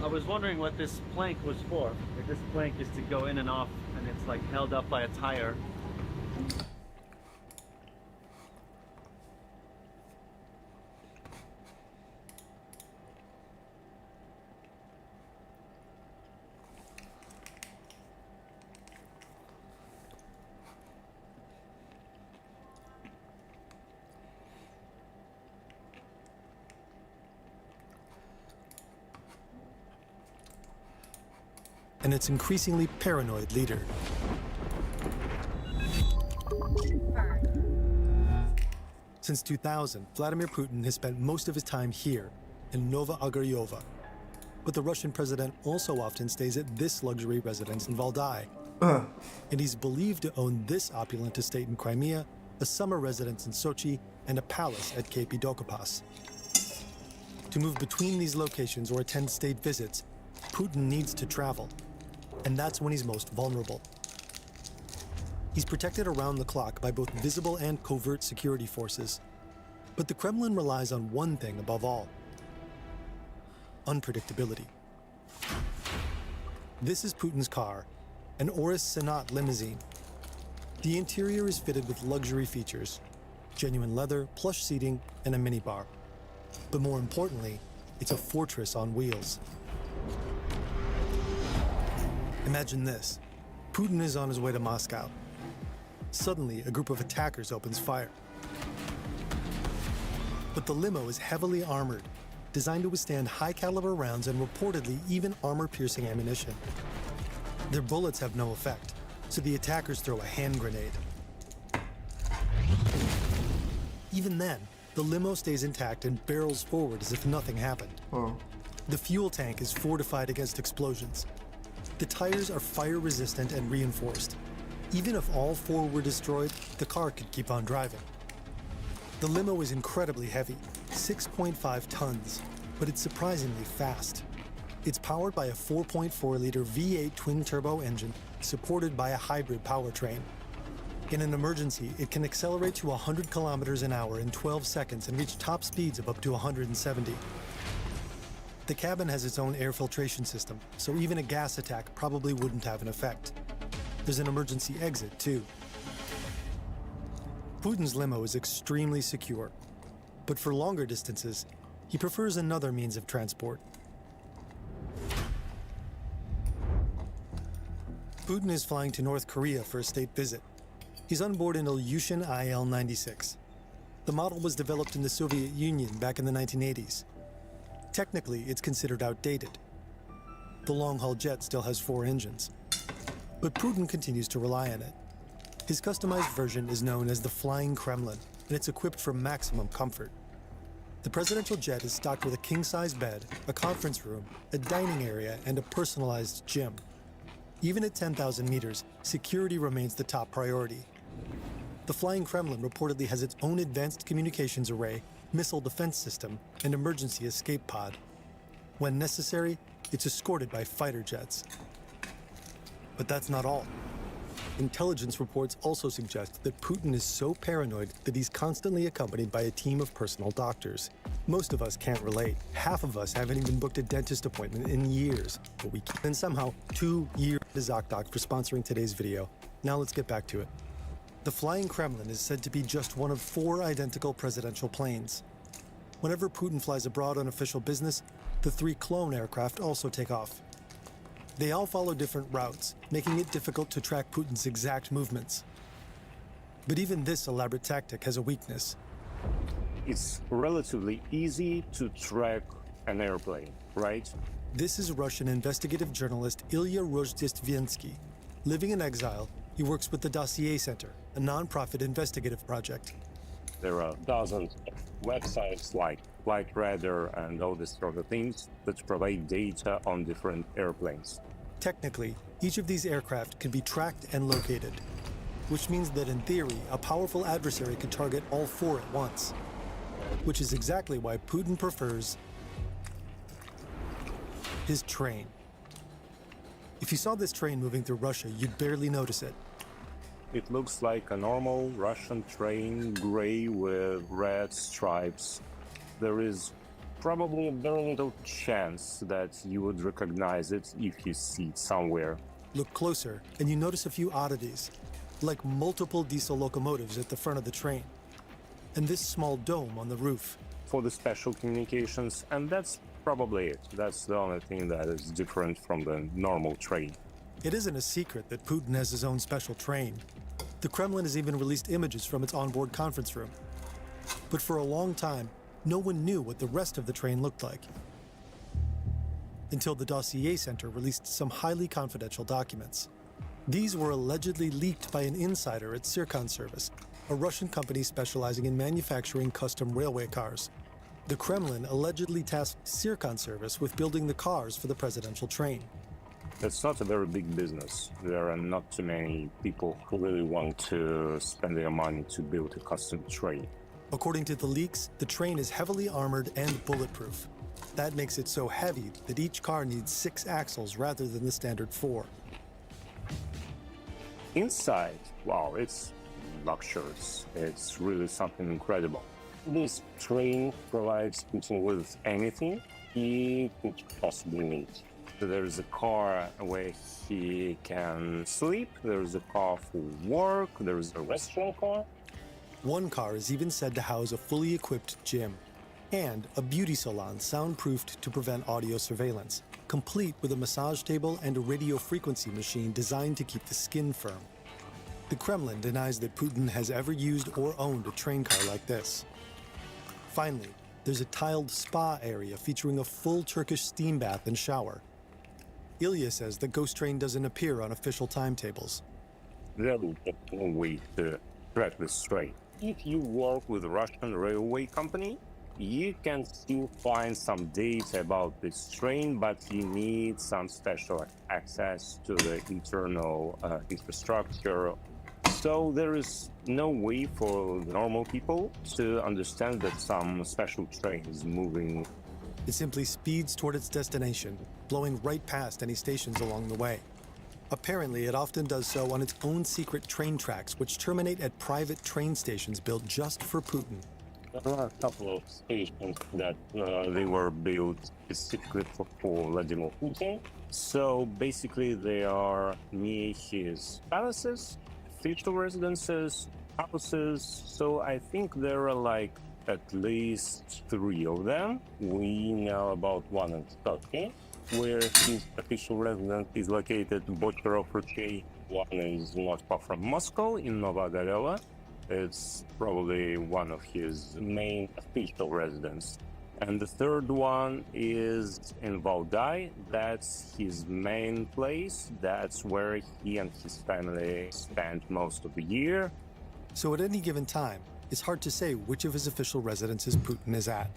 I was wondering what this plank was for. Like this plank is to go in and off, and it's like held up by a tire. And its increasingly paranoid leader. Since 2000, Vladimir Putin has spent most of his time here, in Nova Ogaryovo. But the Russian president also often stays at this luxury residence in Valdai. And he's believed to own this opulent estate in Crimea, a summer residence in Sochi, and a palace at Cape Dokopas. To move between these locations or attend state visits, Putin needs to travel. And that's when he's most vulnerable. He's protected around the clock by both visible and covert security forces. But the Kremlin relies on one thing above all: unpredictability. This is Putin's car, an Oris Senat limousine. The interior is fitted with luxury features: genuine leather, plush seating, and a minibar. But more importantly, it's a fortress on wheels. Imagine this. Putin is on his way to Moscow. Suddenly, a group of attackers opens fire. But the limo is heavily armored, designed to withstand high-caliber rounds and reportedly even armor-piercing ammunition. Their bullets have no effect, so the attackers throw a hand grenade. Even then, the limo stays intact and barrels forward as if nothing happened. The fuel tank is fortified against explosions. The tires are fire-resistant and reinforced. Even if all four were destroyed, the car could keep on driving. The limo is incredibly heavy, 6.5 tons, but it's surprisingly fast. It's powered by a 4.4-liter V8 twin-turbo engine supported by a hybrid powertrain. In an emergency, it can accelerate to 100 kilometers an hour in 12 seconds and reach top speeds of up to 170. The cabin has its own air filtration system, so even a gas attack probably wouldn't have an effect. There's an emergency exit, too. Putin's limo is extremely secure, but for longer distances, he prefers another means of transport. Putin is flying to North Korea for a state visit. He's on board an Ilyushin IL-96. The model was developed in the Soviet Union back in the 1980s. Technically, it's considered outdated. The long-haul jet still has 4 engines. But Putin continues to rely on it. His customized version is known as the Flying Kremlin, and it's equipped for maximum comfort. The presidential jet is stocked with a king-size bed, a conference room, a dining area, and a personalized gym. Even at 10,000 meters, security remains the top priority. The Flying Kremlin reportedly has its own advanced communications array, missile defense system, and emergency escape pod. When necessary, it's escorted by fighter jets. But that's not all. Intelligence reports also suggest that Putin is so paranoid that he's constantly accompanied by a team of personal doctors. Most of us can't relate. Half of us haven't even booked a dentist appointment in years, but we keep. And somehow, 2 years to ZocDoc for sponsoring today's video. Now let's get back to it. The Flying Kremlin is said to be just one of 4 identical presidential planes. Whenever Putin flies abroad on official business, the 3 clone aircraft also take off. They all follow different routes, making it difficult to track Putin's exact movements. But even this elaborate tactic has a weakness. It's relatively easy to track an airplane, right? This is Russian investigative journalist Ilya Rozhdestvensky. Living in exile, he works with the Dossier Center, a non-profit investigative project. There are dozens of websites like Flight Radar and all these sort of things that provide data on different airplanes. Technically, each of these aircraft can be tracked and located, which means that in theory, a powerful adversary could target all 4 at once, which is exactly why Putin prefers his train. If you saw this train moving through Russia, you'd barely notice it. It looks like a normal Russian train, gray with red stripes. There is probably a very little chance that you would recognize it if you see it somewhere. Look closer, and you notice a few oddities, like multiple diesel locomotives at the front of the train, and this small dome on the roof. For the special communications, and that's probably it. That's the only thing that is different from the normal train. It isn't a secret that Putin has his own special train. The Kremlin has even released images from its onboard conference room. But for a long time, no one knew what the rest of the train looked like. Until the Dossier Center released some highly confidential documents. These were allegedly leaked by an insider at Sircon Service, a Russian company specializing in manufacturing custom railway cars. The Kremlin allegedly tasked Sircon Service with building the cars for the presidential train. It's not a very big business. There are not too many people who really want to spend their money to build a custom train. According to the leaks, the train is heavily armored and bulletproof. That makes it so heavy that each car needs 6 axles rather than the standard 4. Inside, wow, it's luxurious. It's really something incredible. This train provides Putin with anything he could possibly need. There's a car where he can sleep, there's a car for work, there's a restaurant car. One car is even said to house a fully equipped gym and a beauty salon soundproofed to prevent audio surveillance, complete with a massage table and a radio frequency machine designed to keep the skin firm. The Kremlin denies that Putin has ever used or owned a train car like this. Finally, there's a tiled spa area featuring a full Turkish steam bath and shower. Ilya says the ghost train doesn't appear on official timetables. There is no way to track this train. If you work with a Russian railway company, you can still find some data about this train, but you need some special access to the internal infrastructure. So there is no way for normal people to understand that some special train is moving. It simply speeds toward its destination, blowing right past any stations along the way. Apparently, it often does so on its own secret train tracks, which terminate at private train stations built just for Putin. There are a couple of stations that they were built specifically for Vladimir Putin. So basically they are near his palaces, official residences, houses. So I think there are like at least 3 of them. We know about one in Turkey, where his official residence is located, Bochorov Rучей. One is not far from Moscow, in Novogorova. It's probably one of his main official residence. And the third one is in Valdai. That's his main place. That's where he and his family spend most of the year. So at any given time, it's hard to say which of his official residences Putin is at.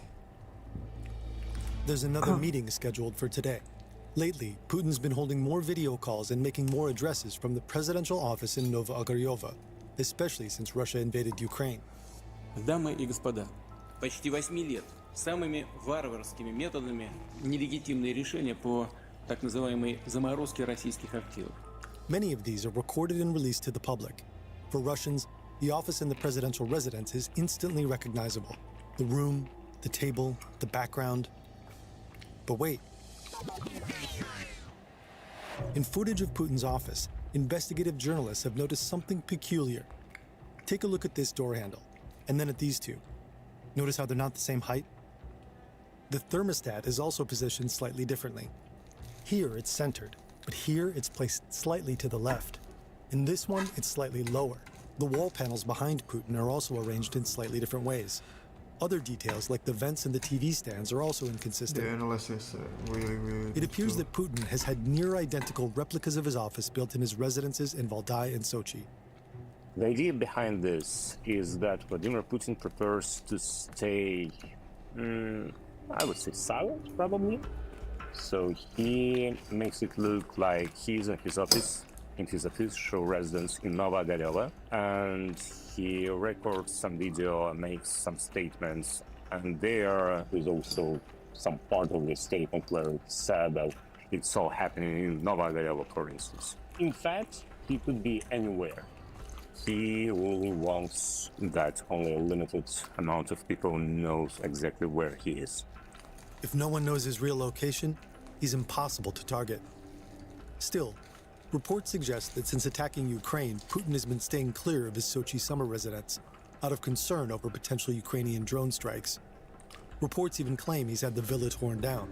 There's another meeting scheduled for today. Lately, Putin's been holding more video calls and making more addresses from the presidential office in Novogorova, especially since Russia invaded Ukraine. Дамы и господа, почти 8 лет самыми варварскими методами нелегитимные решения по так называемой заморозке российских активов. Many of these are recorded and released to the public. For Russians, the office in the presidential residence is instantly recognizable. The room, the table, the background. But wait. In footage of Putin's office, investigative journalists have noticed something peculiar. Take a look at this door handle, and then at these two. Notice how they're not the same height? The thermostat is also positioned slightly differently. Here it's centered, but here it's placed slightly to the left. In this one, it's slightly lower. The wall panels behind Putin are also arranged in slightly different ways. Other details, like the vents and the TV stands, are also inconsistent. The analysis really It appears that Putin has had near-identical replicas of his office built in his residences in Valdai and Sochi. The idea behind this is that Vladimir Putin prefers to stay, I would say silent, probably. So he makes it look like he's in his office, in his official residence in Novogorova, and he records some video and makes some statements. And there is also some part of the statement where it said that it's all happening in Novogorova, for instance. In fact, he could be anywhere. He really wants that only a limited amount of people knows exactly where he is. If no one knows his real location, he's impossible to target. Still, reports suggest that since attacking Ukraine, Putin has been staying clear of his Sochi summer residence, out of concern over potential Ukrainian drone strikes. Reports even claim he's had the villa torn down.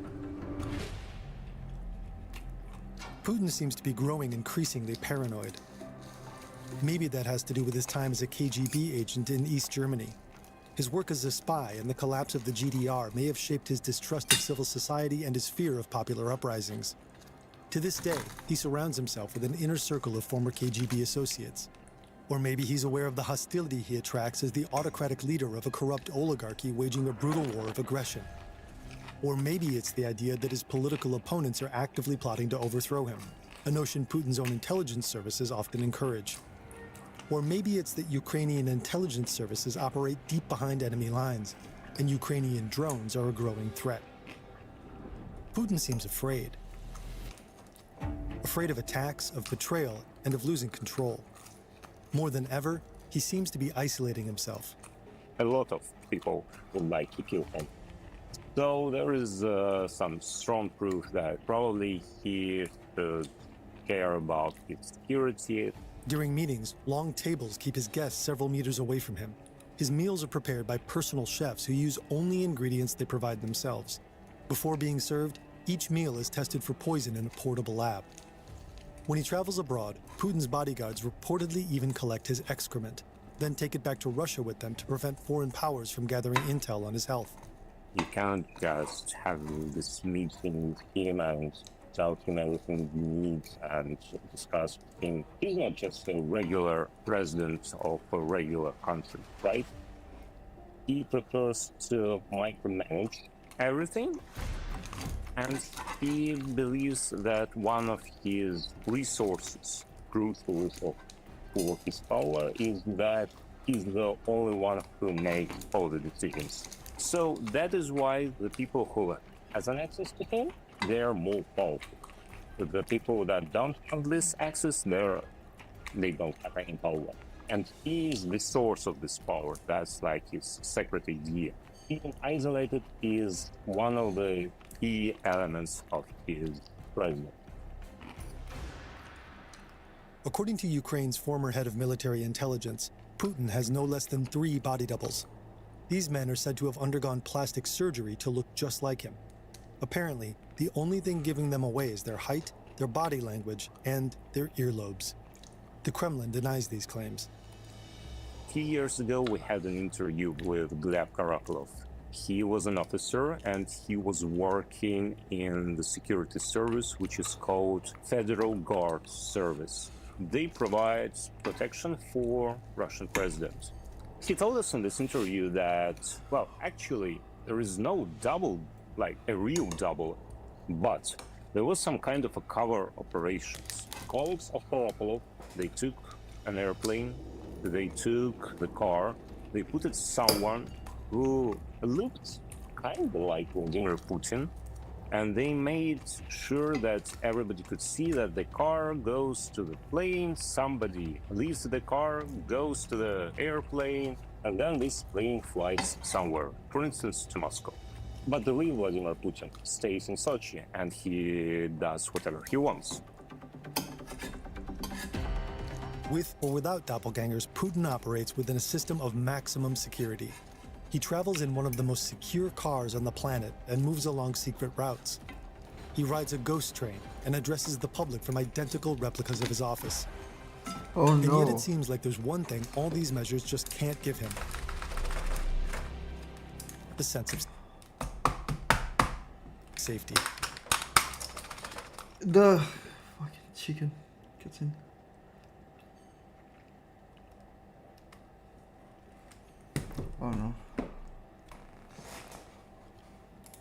Putin seems to be growing increasingly paranoid. Maybe that has to do with his time as a KGB agent in East Germany. His work as a spy and the collapse of the GDR may have shaped his distrust of civil society and his fear of popular uprisings. To this day, he surrounds himself with an inner circle of former KGB associates. Or maybe he's aware of the hostility he attracts as the autocratic leader of a corrupt oligarchy waging a brutal war of aggression. Or maybe it's the idea that his political opponents are actively plotting to overthrow him, a notion Putin's own intelligence services often encourage. Or maybe it's that Ukrainian intelligence services operate deep behind enemy lines, and Ukrainian drones are a growing threat. Putin seems afraid. Afraid of attacks, of betrayal, and of losing control. More than ever, he seems to be isolating himself. A lot of people would like to kill him. So there is some strong proof that probably he should care about his security. During meetings, long tables keep his guests several meters away from him. His meals are prepared by personal chefs who use only ingredients they provide themselves. Before being served, each meal is tested for poison in a portable lab. When he travels abroad, Putin's bodyguards reportedly even collect his excrement, then take it back to Russia with them to prevent foreign powers from gathering intel on his health. You can't just have this meeting with him and tell him everything you need and discuss with him. He's not just a regular president of a regular country, right? He prefers to micromanage everything, and he believes that one of his resources, crucial for his power, is that he's the only one who makes all the decisions. So that is why the people who has an access to him, they're more powerful. The people that don't have this access, they don't have any power. And he is the source of this power. That's like his secret idea. Being isolated is one of the key elements of his presidency. According to Ukraine's former head of military intelligence, Putin has no less than 3 body doubles. These men are said to have undergone plastic surgery to look just like him. Apparently, the only thing giving them away is their height, their body language, and their earlobes. The Kremlin denies these claims. 2 years ago, we had an interview with Gleb Karakulov. He was an officer and he was working in the security service, which is called Federal Guard Service. They provide protection for Russian president. He told us in this interview that, well, actually, there is no double, like a real double, but there was some kind of a cover operations. Colleagues of Karakulov, they took an airplane, they took the car, they put it someone who looked kind of like Vladimir Putin, and they made sure that everybody could see that the car goes to the plane, somebody leaves the car, goes to the airplane, and then this plane flies somewhere, for instance, to Moscow. But the real Vladimir Putin stays in Sochi and he does whatever he wants. With or without doppelgangers, Putin operates within a system of maximum security. He travels in one of the most secure cars on the planet and moves along secret routes. He rides a ghost train and addresses the public from identical replicas of his office. Oh and no. yet it seems like there's one thing all these measures just can't give him. The sense of safety. The fucking chicken gets in. Oh no.